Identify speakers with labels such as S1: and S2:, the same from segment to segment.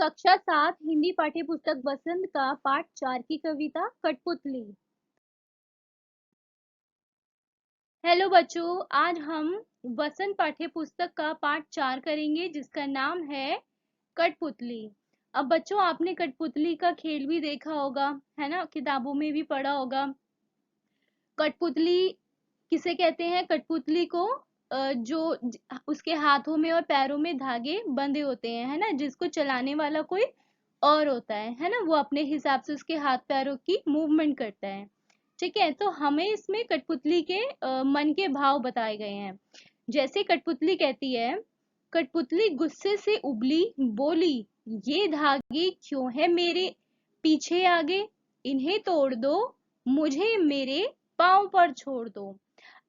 S1: कक्षा 7 हिंदी पाठ्य पुस्तक बसंत का पाठ 4 की कविता कठपुतली। हेलो बच्चों, आज हम बसंत पाठ्य पुस्तक का पाठ 4 करेंगे जिसका नाम है कठपुतली। अब बच्चों, आपने कठपुतली का खेल भी देखा होगा, है ना? किताबों में भी पढ़ा होगा। कठपुतली किसे कहते हैं? कठपुतली को उसके हाथों में और पैरों में धागे बंधे होते हैं, है ना? जिसको चलाने वाला कोई और होता है ना? वो अपने हिसाब से उसके हाथ पैरों की मूवमेंट करता है। ठीक है, तो हमें इसमें कठपुतली के मन के भाव बताए गए हैं। जैसे कठपुतली कहती है, कठपुतली गुस्से से उबली, बोली, ये धागे क्यों है मेरे पीछे आगे, इन्हें तोड़ दो, मुझे मेरे पाँव पर छोड़ दो।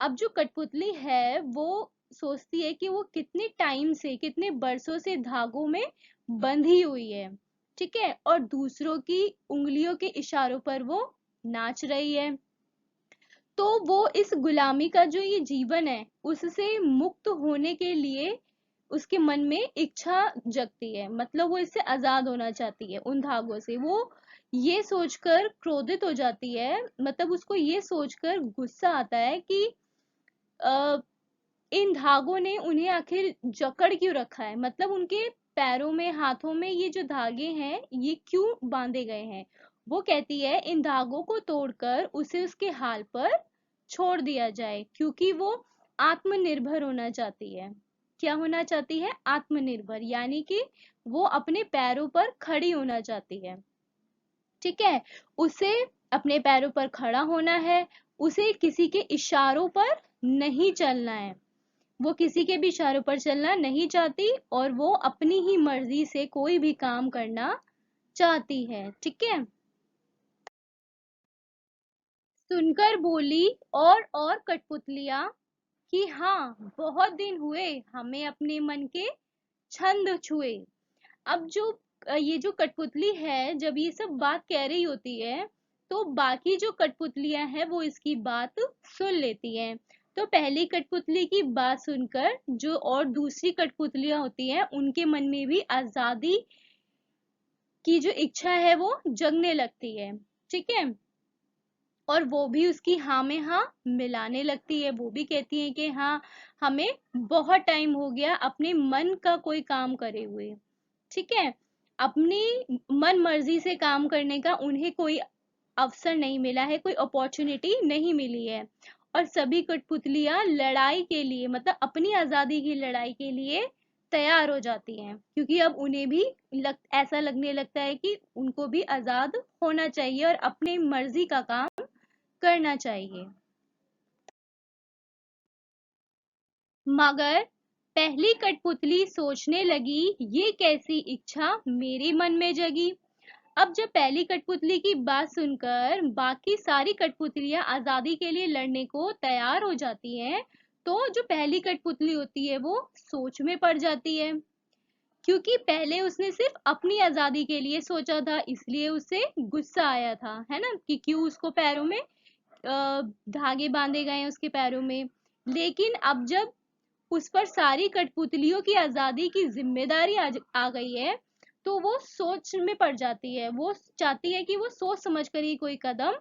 S1: अब जो कठपुतली है वो सोचती है कि वो कितने टाइम से, कितने बरसों से धागों में बंधी हुई है, ठीक है, और दूसरों की उंगलियों के इशारों पर वो नाच रही है। तो वो इस गुलामी का जो ये जीवन है उससे मुक्त होने के लिए उसके मन में इच्छा जगती है, मतलब वो इससे आजाद होना चाहती है, उन धागों से। वो ये सोचकर क्रोधित हो जाती है, मतलब उसको ये सोचकर गुस्सा आता है कि अ, इन धागों ने उन्हें आखिर जकड़ क्यों रखा है, मतलब उनके पैरों में, हाथों में ये जो धागे हैं ये क्यों बांधे गए हैं। वो कहती है इन धागों को तोड़कर उसे उसके हाल पर छोड़ दिया जाए, क्योंकि वो आत्मनिर्भर होना चाहती है। क्या होना चाहती है? आत्मनिर्भर, यानी कि वो अपने पैरों पर खड़ी होना चाहती है। ठीक है, उसे अपने पैरों पर खड़ा होना है, उसे किसी के इशारों पर नहीं चलना है। वो किसी के भी इशारों पर चलना नहीं चाहती और वो अपनी ही मर्जी से कोई भी काम करना चाहती है। ठीक है, सुनकर बोली और कठपुतलियां कि हाँ, बहुत दिन हुए हमें अपने मन के छंद छुए। अब जो ये जो कठपुतली है, जब ये सब बात कह रही होती है तो बाकी जो कठपुतलियां हैं वो इसकी बात सुन लेती हैं। तो पहली कठपुतली की बात सुनकर जो और दूसरी कठपुतलियां होती हैं उनके मन में भी आजादी की जो इच्छा है वो जगने लगती है। ठीक है, और वो भी उसकी हाँ में हाँ मिलाने लगती है। वो भी कहती है कि हाँ, हमें बहुत टाइम हो गया अपने मन का कोई काम करे हुए। ठीक है, अपनी मन मर्जी से काम करने का उन्हें कोई अवसर नहीं मिला है, कोई अपॉर्चुनिटी नहीं मिली है। और सभी कठपुतलियां लड़ाई के लिए, मतलब अपनी आजादी की लड़ाई के लिए तैयार हो जाती हैं, क्योंकि अब उन्हें भी ऐसा लगने लगता है कि उनको भी आजाद होना चाहिए और अपनी मर्जी का काम करना चाहिए। मगर पहली कठपुतली सोचने लगी, ये कैसी इच्छा मेरे मन में जगी। अब जब पहली कठपुतली की बात सुनकर बाकी सारी कठपुतलियां आजादी के लिए लड़ने को तैयार हो जाती हैं, तो जो पहली कठपुतली होती है वो सोच में पड़ जाती है, क्योंकि पहले उसने सिर्फ अपनी आजादी के लिए सोचा था, इसलिए उसे गुस्सा आया था, है ना, कि क्यों उसको पैरों में धागे बांधे गए हैं उसके पैरों में। लेकिन अब जब उस पर सारी कठपुतलियों की आजादी की जिम्मेदारी आ गई है, तो वो सोच में पड़ जाती है। वो चाहती है कि वो सोच समझ कर ही कोई कदम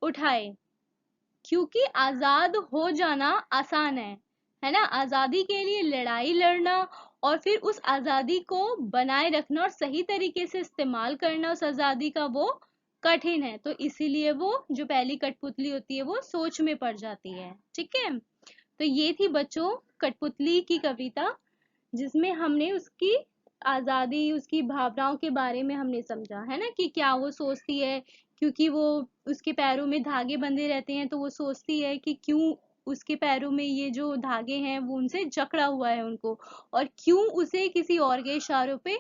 S1: उठाए, क्योंकि आजाद हो जाना आसान है ना? आजादी के लिए लड़ाई लड़ना और फिर उस आजादी को बनाए रखना और सही तरीके से इस्तेमाल करना उस आजादी का, वो कठिन है। तो इसीलिए वो जो पहली कठपुतली होती है वो सोच में पड़ जाती है। ठीक है, तो ये थी बच्चों कठपुतली की कविता, जिसमें हमने उसकी आजादी, उसकी भावनाओं के बारे में हमने समझा, है ना, कि क्या वो सोचती है, क्योंकि वो उसके पैरों में धागे बंधे रहते हैं तो वो सोचती है कि क्यों उसके पैरों में ये जो धागे हैं वो उनसे जकड़ा हुआ है उनको, और क्यों उसे किसी और के इशारों पे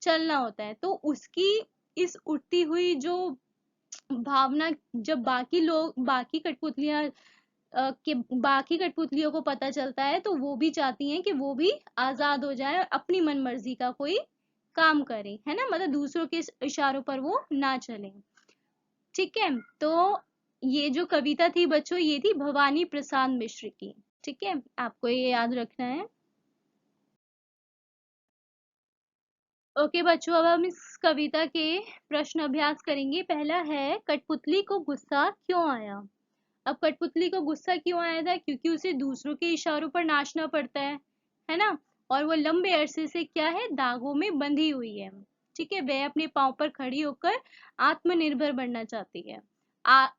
S1: चलना होता है। तो उसकी इस उठती हुई जो भावना, जब बाकी कठपुतलियां के बाकी कठपुतलियों को पता चलता है, तो वो भी चाहती हैं कि वो भी आजाद हो जाए और अपनी मनमर्जी का कोई काम करे, है ना, मतलब दूसरों के इशारों पर वो ना चले। ठीक है, तो ये जो कविता थी बच्चों, ये थी भवानी प्रसाद मिश्र की। ठीक है, आपको ये याद रखना है। ओके बच्चों, अब हम इस कविता के प्रश्न अभ्यास करेंगे। पहला है, कठपुतली को गुस्सा क्यों आया। अब कठपुतली को गुस्सा क्यों आया था, क्योंकि उसे दूसरों के इशारों पर नाचना पड़ता है ना। और वो लंबे अरसे से क्या है, दागों में बंधी हुई है। ठीक है, वह अपने पाँव पर खड़ी होकर आत्मनिर्भर बनना चाहती है।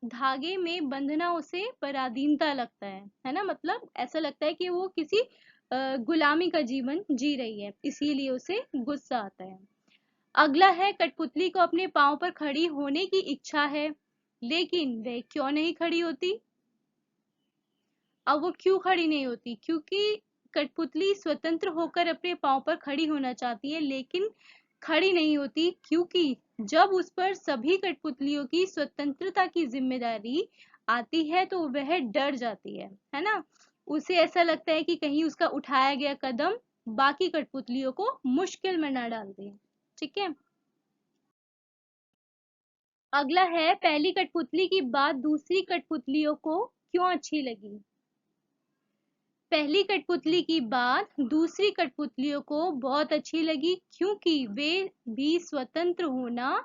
S1: धागे में बंधना उसे पराधीनता लगता है ना। मतलब ऐसा लगता है कि वो किसी गुलामी का जीवन जी रही है, इसीलिए उसे गुस्सा आता है। अगला है, कठपुतली को अपने पाँव पर खड़ी होने की इच्छा है, लेकिन वह क्यों नहीं खड़ी होती। अब वो क्यों खड़ी नहीं होती, क्योंकि कठपुतली स्वतंत्र होकर अपने पाँव पर खड़ी होना चाहती है, लेकिन खड़ी नहीं होती, क्योंकि जब उस पर सभी कठपुतलियों की स्वतंत्रता की जिम्मेदारी आती है तो वह डर जाती है ना। उसे ऐसा लगता है कि कहीं उसका उठाया गया कदम बाकी कठपुतलियों को मुश्किल में ना डाल दे। ठीक है। अगला है, पहली कठपुतली की बात दूसरी कठपुतलियों को क्यों अच्छी लगी। पहली कठपुतली की बात दूसरी कठपुतलियों को बहुत अच्छी लगी, क्योंकि वे भी स्वतंत्र होना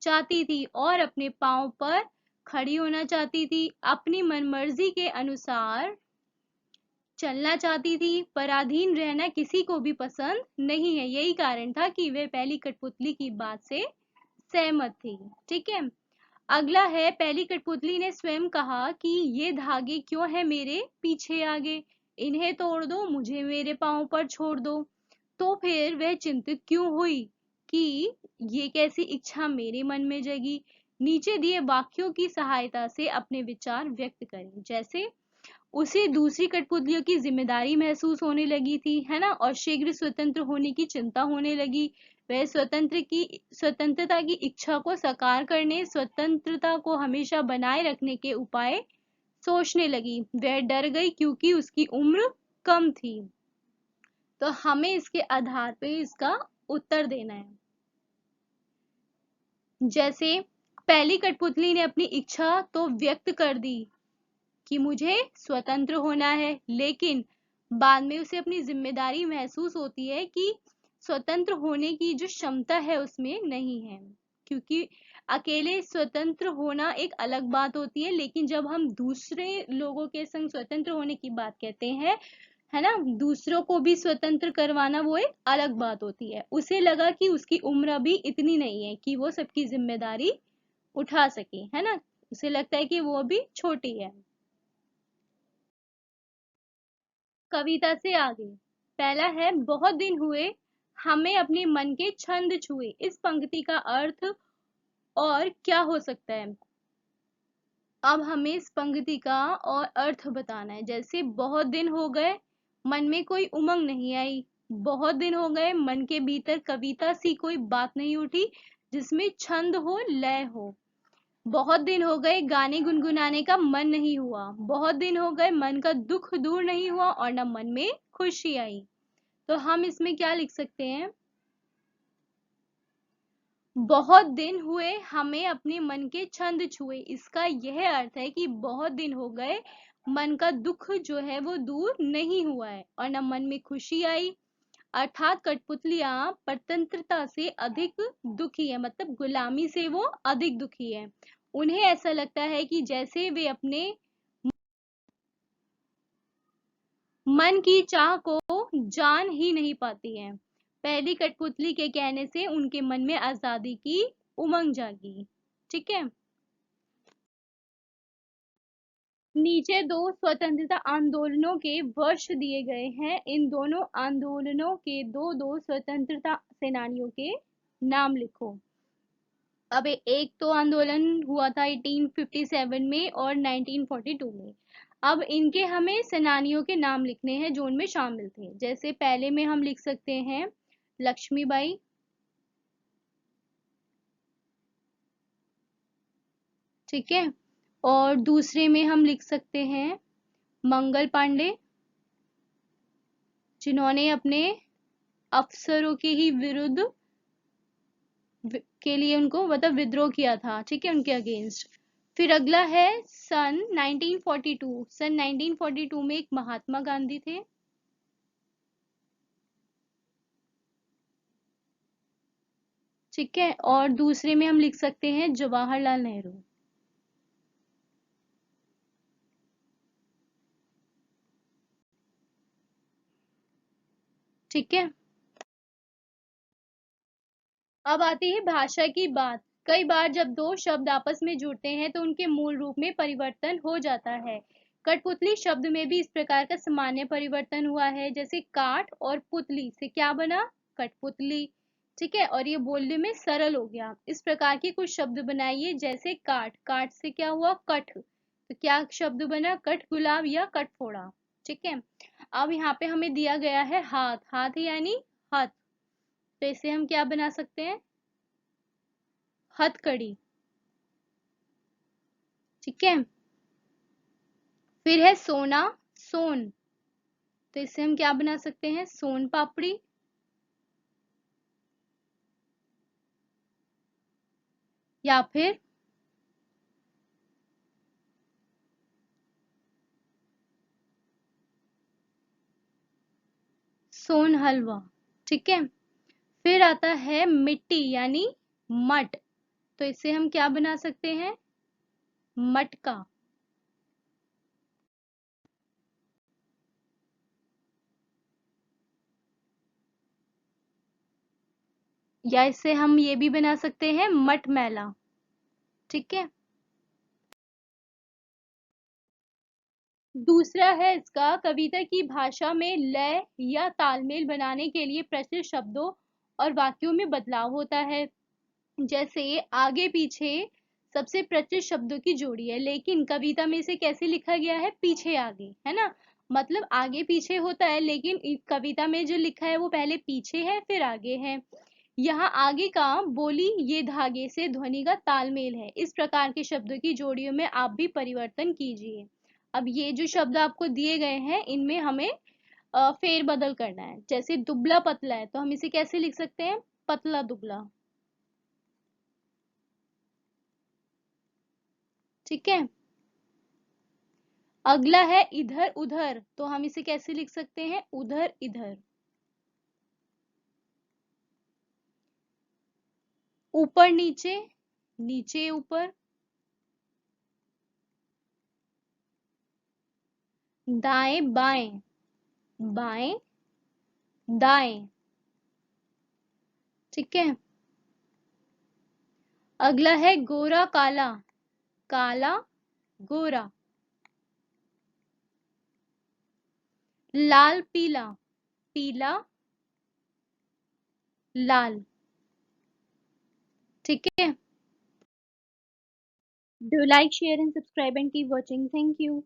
S1: चाहती थी और अपने पाँव पर खड़ी होना चाहती थी, अपनी मनमर्जी के अनुसार चलना चाहती थी। पराधीन रहना किसी को भी पसंद नहीं है, यही कारण था कि वे पहली कठपुतली की बात से सहमत थी। ठीक है। अगला है, पहली कठपुतली ने स्वयं कहा कि ये धागे क्यों है मेरे पीछे आगे, इन्हें तोड़ दो, मुझे मेरे पाँव पर छोड़ दो। तो फिर वह चिंतित क्यों हुई कि ये कैसी इच्छा मेरे मन में जगी। नीचे दिए वाक्यों की सहायता से अपने विचार व्यक्त करें। जैसे, उसे दूसरी कठपुतलियों की जिम्मेदारी महसूस होने लगी थी, है ना, और शीघ्र स्वतंत्र होने की चिंता होने लगी। वह स्वतंत्रता की इच्छा को साकार करने, स्वतंत्रता को हमेशा बनाए रखने के उपाय सोचने लगी। वह डर गई क्योंकि उसकी उम्र कम थी। तो हमें इसके आधार पे इसका उत्तर देना है। जैसे, पहली कठपुतली ने अपनी इच्छा तो व्यक्त कर दी कि मुझे स्वतंत्र होना है, लेकिन बाद में उसे अपनी जिम्मेदारी महसूस होती है कि स्वतंत्र होने की जो क्षमता है उसमें नहीं है। क्योंकि अकेले स्वतंत्र होना एक अलग बात होती है, लेकिन जब हम दूसरे लोगों के संग स्वतंत्र होने की बात कहते हैं, है ना, दूसरों को भी स्वतंत्र करवाना, वो एक अलग बात होती है। उसे लगा कि उसकी उम्र अभी इतनी नहीं है कि वो सबकी जिम्मेदारी उठा सके, है ना। उसे लगता है कि वो अभी छोटी है। कविता से आगे, पहला है, बहुत दिन हुए हमें अपने मन के छंद छुए। इस पंक्ति का अर्थ और क्या हो सकता है। अब हमें इस पंक्ति का और अर्थ बताना है। जैसे, बहुत दिन हो गए, मन में कोई उमंग नहीं आई। बहुत दिन हो गए, मन के भीतर कविता सी कोई बात नहीं उठी जिसमें छंद हो, लय हो। बहुत दिन हो गए, गाने गुनगुनाने का मन नहीं हुआ। बहुत दिन हो गए, मन का दुख दूर नहीं हुआ और न मन में खुशी आई। तो हम इसमें क्या लिख सकते हैं, बहुत दिन हुए हमें अपने मन के छंद छुए। इसका यह अर्थ है कि बहुत दिन हो गए, मन का दुख जो है वो दूर नहीं हुआ है और न मन में खुशी आई। अर्थात कठपुतलियां परतंत्रता से अधिक दुखी है, मतलब गुलामी से वो अधिक दुखी है। उन्हें ऐसा लगता है कि जैसे वे अपने मन की चाह को जान ही नहीं पाती हैं। पहली कठपुतली के कहने से उनके मन में आजादी की उमंग जागी। ठीक है। नीचे दो स्वतंत्रता आंदोलनों के वर्ष दिए गए हैं। इन दोनों आंदोलनों के दो दो स्वतंत्रता सेनानियों के नाम लिखो। अब एक तो आंदोलन हुआ था 1857 में और 1942 में। अब इनके हमें सेनानियों के नाम लिखने हैं जो उनमें शामिल थे। जैसे, पहले में हम लिख सकते हैं लक्ष्मीबाई। ठीक है। और दूसरे में हम लिख सकते हैं मंगल पांडे, जिन्होंने अपने अफसरों के ही विरुद्ध के लिए उनको मतलब विद्रोह किया था। ठीक है, उनके अगेंस्ट। फिर अगला है सन 1942। सन 1942 में एक महात्मा गांधी थे। ठीक है, और दूसरे में हम लिख सकते हैं जवाहरलाल नेहरू। ठीक है, अब आती है भाषा की बात। कई बार जब दो शब्द आपस में जुड़ते हैं तो उनके मूल रूप में परिवर्तन हो जाता है। कठपुतली शब्द में भी इस प्रकार का सामान्य परिवर्तन हुआ है, जैसे काठ और पुतली से क्या बना, कठपुतली। ठीक है, और ये बोलने में सरल हो गया। इस प्रकार के कुछ शब्द बनाइए, जैसे काठ, काठ से क्या हुआ, कठ, तो क्या शब्द बना, कठ गुलाब या कठफोड़ा। ठीक है, अब यहाँ पे हमें दिया गया है हाथ, हाथ यानी हथ, तो इसे हम क्या बना सकते हैं, हथकड़ी। ठीक है, फिर है सोना, सोन, तो इसे हम क्या बना सकते हैं, सोन पापड़ी। या फिर सोन हलवा। ठीक है, फिर आता है मिट्टी यानी मट, तो इसे हम क्या बना सकते हैं, मटका। या इसे हम ये भी बना सकते हैं, मटमैला। ठीक है, दूसरा है इसका, कविता की भाषा में लय या तालमेल बनाने के लिए प्रचलित शब्दों और वाक्यों में बदलाव होता है। जैसे आगे पीछे सबसे प्रचलित शब्दों की जोड़ी है, लेकिन कविता में इसे कैसे लिखा गया है, पीछे आगे, है ना। मतलब आगे पीछे होता है, लेकिन कविता में जो लिखा है वो पहले पीछे है फिर आगे है। यहाँ आगे का बोली ये धागे से ध्वनि का तालमेल है। इस प्रकार के शब्दों की जोड़ियों में आप भी परिवर्तन कीजिए। अब ये जो शब्द आपको दिए गए हैं इनमें हमें फेर बदल करना है। जैसे दुबला पतला है तो हम इसे कैसे लिख सकते हैं, पतला दुबला। ठीक है, अगला है इधर उधर, तो हम इसे कैसे लिख सकते हैं, उधर इधर। ऊपर नीचे, नीचे ऊपर। दाएं बाएं, बाएं दाएं। ठीक है, अगला है गोरा काला, काला गोरा। लाल पीला, पीला लाल। ठीक है, do like, share and subscribe and keep watching. Thank you.